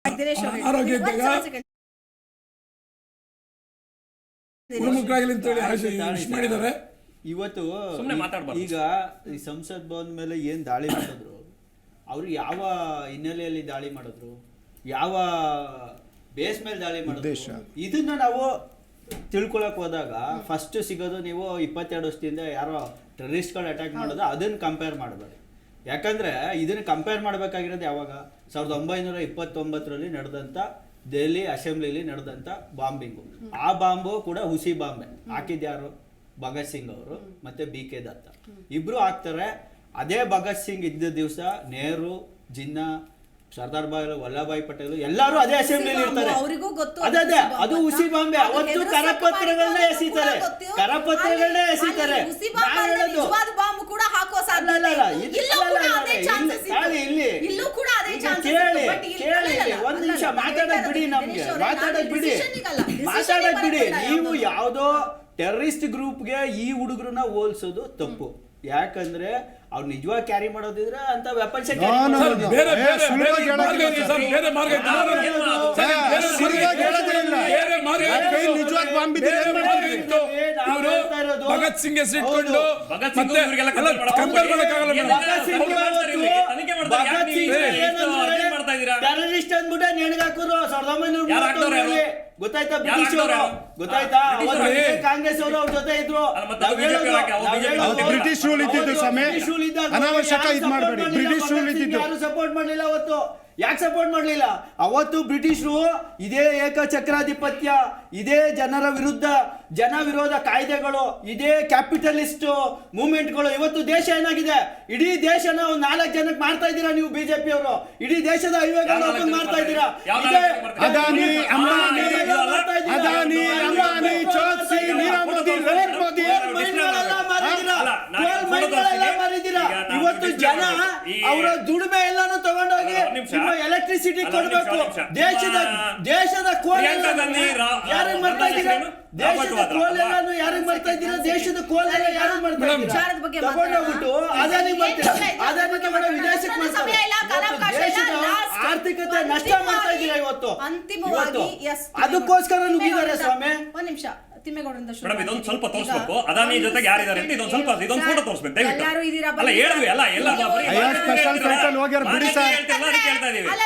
ಆರೋಗ್ಯ ಇದ್ದಾಗ ಗುಣಮುಖರಾಗಲಿ ಅಂತೇಳಿ ವಿಶ್ ಮಾಡಿದ್ದಾರೆ. ಇವತ್ತು ಈಗ ಈ ಸಂಸತ್ ಭವನ ಮೇಲೆ ಏನ್ ದಾಳಿ ಮಾಡಿದ್ರು, ಅವ್ರು ಯಾವ ಹಿನ್ನೆಲೆಯಲ್ಲಿ ದಾಳಿ ಮಾಡಿದ್ರು, ಯಾವ ಬೇಸ್ ಮೇಲೆ ದಾಳಿ ಮಾಡಿದ್ರು, ಇದನ್ನ ನಾವು ತಿಳ್ಕೊಳಕ್ ಹೋದಾಗ ಫಸ್ಟ್ ಸಿಗೋದು ನೀವು 22 ವರ್ಷದಿಂದ ಯಾರೋ ಟೆರರಿಸ್ಟ್ಗಳು ಅಟ್ಯಾಕ್ ಮಾಡೋದು, ಅದನ್ನ ಕಂಪೇರ್ ಮಾಡಬೇಡಿ. ಯಾಕಂದ್ರೆ ಇದನ್ನ ಕಂಪೇರ್ ಮಾಡಬೇಕಾಗಿರೋದು ಯಾವಾಗ 1929ರಲ್ಲಿ ನಡೆದಂತ ದೆಹಲಿ ಅಸೆಂಬ್ಲಿಲಿ ನಡೆದಂತ ಬಾಂಬಿಂಗು. ಆ ಬಾಂಬು ಕೂಡ ಹುಸಿ ಬಾಂಬೆ ಹಾಕಿದ್ಯಾರು? ಭಗತ್ ಸಿಂಗ್ ಅವರು ಮತ್ತೆ BK ದತ್ತ ಇಬ್ರು ಹಾಕ್ತಾರೆ. ಅದೇ ಭಗತ್ ಸಿಂಗ್ ಇದ್ದ ದಿವಸ ನೆಹರು, ಜಿನ್ನಾ, ಸರ್ದಾರ್ ವಲ್ಲಭಾಯ್ ಪಟೇಲ್ ಎಲ್ಲರೂ ಅದೇ ಅಸೆಂಬ್ಲಿಲಿ ಇರ್ತಾರೆ. ಅದೇ ಅದು ಹುಸಿ ಬಾಂಬೆ. ಅವತ್ತು ಕರಪತ್ರಗಳನ್ನ ಎಸಿತಾರೆ. ಒಂದ್ ನಿಮಿಷ ಮಾತಾಡಕ್ ಬಿಡಿ, ನಮ್ಗೆ ಮಾತಾಡಕ್ ಬಿಡಿ. ನೀವು ಯಾವ್ದೋ ಟೆರರಿಸ್ಟ್ ಗ್ರೂಪ್ಗೆ ಈ ಹುಡುಗರನ್ನ ಹೋಲ್ಸೋದು ತಪ್ಪು. ಯಾಕಂದ್ರೆ ಅವ್ರು ನಿಜವಾಗಿ ಕ್ಯಾರಿ ಮಾಡೋದಿದ್ರೆ ಅಂತ ವೆಪನ್ಸ್ ಭಗತ್ ಸಿಂಗ್ ಹೆಸರಿಟ್ಕೊಂಡು ಟೆರರಿಸ್ಟ್ ಅಂದ್ಬಿಟ್ಟೆ ನೇಣಿಗಾಕರು 1930 ಗೊತ್ತಾಯ್ತಾ? ಗೊತ್ತಾಯ್ತಾ? ಕಾಂಗ್ರೆಸ್ ಅವರು ಅವ್ರ ಜೊತೆ ಇದ್ರು. ಬ್ರಿಟಿಷ್ ರೂಲ್ ಇದ್ದಿದ್ದು ಸಮಯ ಅನಾವಶ್ಯಕ ಇದು ಮಾಡಬೇಡಿ. ಬ್ರಿಟಿಷ್ ರೂಲ್ ಇದ್ದಿದ್ದು ಯಾರು ಸಪೋರ್ಟ್ ಮಾಡಲಿಲ್ಲ ಅವತ್ತು. ಯಾಕೆ ಸಪೋರ್ಟ್ ಮಾಡಲಿಲ್ಲ? ಅವತ್ತು ಬ್ರಿಟಿಷರು ಇದೇ ಏಕಚಕ್ರಾಧಿಪತ್ಯ, ಇದೇ ಜನರ ವಿರುದ್ಧ ಜನ ವಿರೋಧ ಕಾಯ್ದೆಗಳು, ಇದೇ ಕ್ಯಾಪಿಟಲಿಸ್ಟ್ ಮೂವ್ಮೆಂಟ್ಗಳು. ಇವತ್ತು ದೇಶ ಏನಾಗಿದೆ? ಇಡೀ ದೇಶನ 4 ಜನಕ್ಕೆ ಮಾಡ್ತಾ ಇದ್ದೀರಾ ನೀವು ಬಿಜೆಪಿ ಅವರು. ಇಡೀ ದೇಶದ ಹೈವೇಗಳನ್ನ ಓಪನ್ ಮಾಡ್ತಾ ಇದ್ದೀರಾ. ಅದಾನಿ, ಅಂಬಾನಿ, ಚೋಕ್ಸಿ, ನೀರವ್ ಮೋದಿ, ನರೇಂದ್ರ ಮೋದಿ ಇವತ್ತು ಜನ ಅವರ ದುಡಿಮೆ ಎಲ್ಲಾನು ತಗೊಂಡೋಗಿ ಎಲೆಕ್ಟ್ರಿಸಿಟಿ ಕೊಡಬೇಕು. ದೇಶದ ಕೋಲ್ ಯಾರಿಗೆ ಮಾಡ್ತಾ ಇದ್ದೀರಾ? ದೇಶದ ಕೋಲ್ ಎಲ್ಲಾನು ಯಾರಿಗೆ ಮಾಡ್ತಾ ಇದ್ದೀರಾ? ದೇಶದ ಕೋಲ್ ಎಲ್ಲ ಯಾರಿಗೆ ಮಾಡ್ತಾ ಇದ್ದೀರಾ? ತಗೊಂಡೋಗ್ಬಿಟ್ಟು ಅದಾನಿ ಮಾಡ್ತೀರಾ, ಅದಾನಿ ತಗೊಂಡು ವಿದೇಶಕ್ಕೆ ಮಾಡ್ತಾರೆ. ದೇಶದ ಆರ್ಥಿಕತೆ ನಷ್ಟ ಮಾಡ್ತಾ ಇದ್ದೀರಾ ಇವತ್ತು. ಅದಕ್ಕೋಸ್ಕರ ನುಗ್ಗಿದ್ದಾರೆ ಸ್ವಾಮಿ. ಒಂದ್ ನಿಮಿಷ ಮೇಡಮ್ ಇದೊಂದು ಸ್ವಲ್ಪ ತೋರಿಸ್ಬೇಕು. ಅದಾನಿ ಜೊತೆಗೆ ಯಾರಿದ್ದಾರೆ ಅಂತ ಇದೊಂದು ಫೋಟೋ ತೋರಿಸ್ಬೇಕು ದಯವಿಟ್ಟು. ಅಲ್ಲ ಹೇಳಿದ್ವಿ, ಅಲ್ಲ ಎಲ್ಲ ಸ್ಪೆಷಲ್ ಫ್ಲೈಟ್ ಅಲ್ಲಿ ಹೋಗ್ಯಾರ ಬಿಡಿ ಸರ್. ಅಲ್ಲ